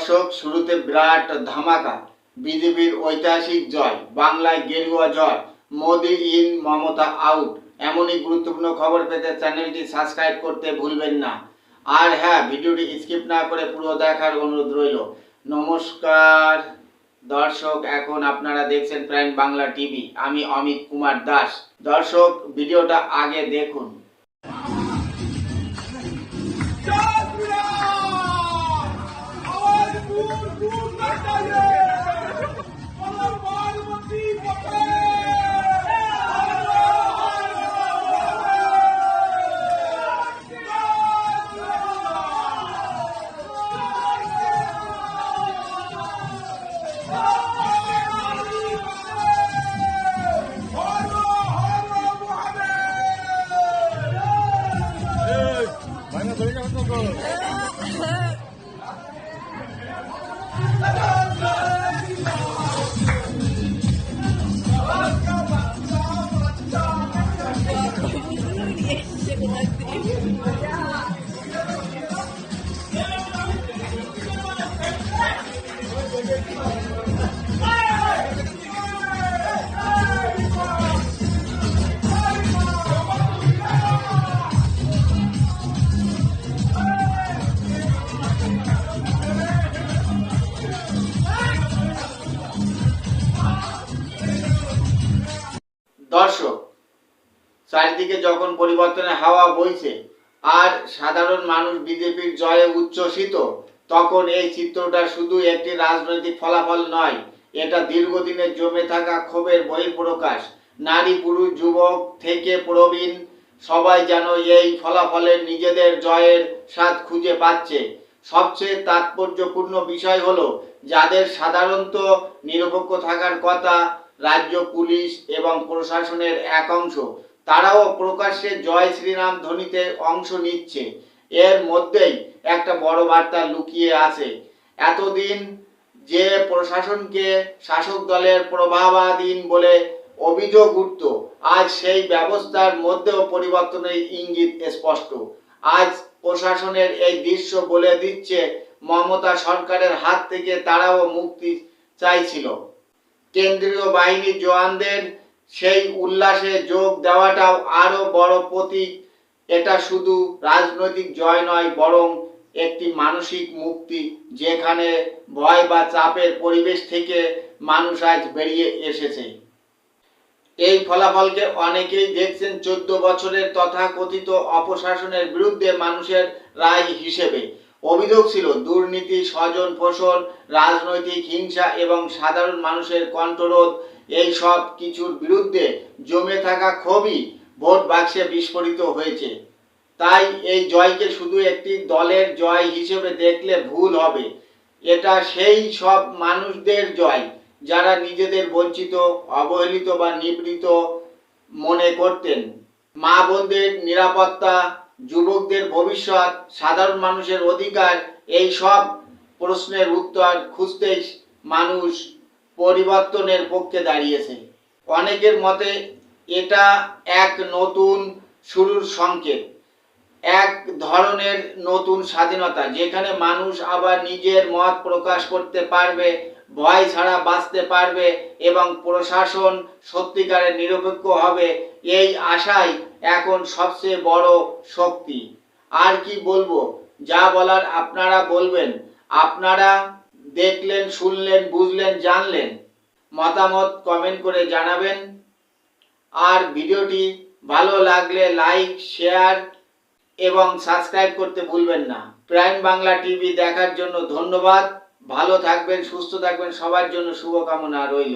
দর্শক, শুরুতে বিরাট ধামাকা, বিজেপির ঐতিহাসিক জয়, বাংলায় গেরুয়া জয়, মোদি ইন, মমতা আউট। এমনই গুরুত্বপূর্ণ খবর পেতে চ্যানেলটি সাবস্ক্রাইব করতে ভুলবেন না। আর হ্যাঁ, ভিডিওটি স্কিপ না করে পুরো দেখার অনুরোধ রইল। নমস্কার দর্শক, এখন আপনারা দেখছেন প্রাইম বাংলা টিভি। আমি অমিত কুমার দাস। দর্শক, ভিডিওটা আগে দেখুন। দর্শক, চারিদিকে যখন পরিবর্তনের হাওয়া বইছে আর সাধারণ মানুষ বিজেপির জয়ে উচ্ছ্বসিত, তখন এই চিত্রটা শুধু একটি রাজনৈতিক ফলাফল নয়, এটা দীর্ঘদিনের জমে থাকা ক্ষোভের বহিঃপ্রকাশ। নারী, পুরুষ, যুবক থেকে প্রবীণ সবাই যেন এই ফলাফলের নিজেদের জয়ের স্বাদ খুঁজে পাচ্ছে। সবচেয়ে তাৎপর্যপূর্ণ বিষয় হলো, যাদের সাধারণত নিরপেক্ষ থাকার কথা, রাজ্য পুলিশ এবং প্রশাসনের এক অংশ, তারাও প্রকাশ্যে জয় শ্রীরাম ধ্বনিতে অংশ নিচ্ছে। এর মধ্যেই একটা বড় বার্তা লুকিয়ে আছে। এতদিন যে প্রশাসনকে শাসক দলের প্রভাবাধীন বলে অভিযোগ উঠত, আজ সেই ব্যবস্থার মধ্যেও পরিবর্তনের ইঙ্গিত স্পষ্ট। আজ প্রশাসনের এই দৃশ্য বলে দিচ্ছে, মমতা সরকারের হাত থেকে তারাও মুক্তি চাইছিল। কেন্দ্রীয় বাহিনীর জওয়ানদের সেই উল্লাসে যোগ দেওয়াটাও আরো বড় প্রতীক। এটা শুধু রাজনৈতিক জয় নয়, বরং একটি মানসিক মুক্তি, যেখানে ভয় বা চাপের পরিবেশ থেকে মানুষ আজ বেরিয়ে এসেছে। এই ফলাফলকে অনেকেই দেখছেন 14 বছরের তথাকথিত অপশাসনের বিরুদ্ধে মানুষের রায় হিসেবে। অভিযোগ ছিল দুর্নীতি, স্বজন পোষণ, রাজনৈতিক হিংসা এবং সাধারণ মানুষের কণ্ঠরোধ। এই সব কিছুর বিরুদ্ধে জমে থাকা ক্ষোভই ভোট বাক্সে বিস্ফোরিত হয়েছে। তাই এই জয়কে শুধু একটি দলের জয় হিসেবে দেখলে ভুল হবে। এটা সেই সব মানুষদের জয় যারা নিজেদের বঞ্চিত, অবহেলিত বা নিপীড়িত মনে করতেন। মা বোনদের নিরাপত্তা, যুবকদের ভবিষ্যৎ, সাধারণ মানুষের অধিকার, এই সব প্রশ্নের উত্তর খুঁজতেই মানুষ পরিবর্তনের পক্ষে দাঁড়িয়েছে। অনেকের মতে এটা এক নতুন শুরুর সংকেত, এক ধরনের নতুন স্বাধীনতা, যেখানে মানুষ আবার নিজের মত প্রকাশ করতে পারবে, ভয় ছাড়া বাঁচতে পারবে এবং প্রশাসন সত্যিকারের নিরপেক্ষ হবে। এই আশাই এখন সবচেয়ে বড় শক্তি। আর কি বলবো, যা বলার আপনারা বলবেন। আপনারা দেখলেন, শুনলেন, বুঝলেন, জানলেন। মতামত কমেন্ট করে জানাবেন। আর ভিডিওটি ভালো লাগলে লাইক, শেয়ার এবং সাবস্ক্রাইব করতে ভুলবেন না। প্রাইম বাংলা টিভি দেখার জন্য ধন্যবাদ। ভালো থাকবেন, সুস্থ থাকবেন, সবার জন্য শুভকামনা রইল।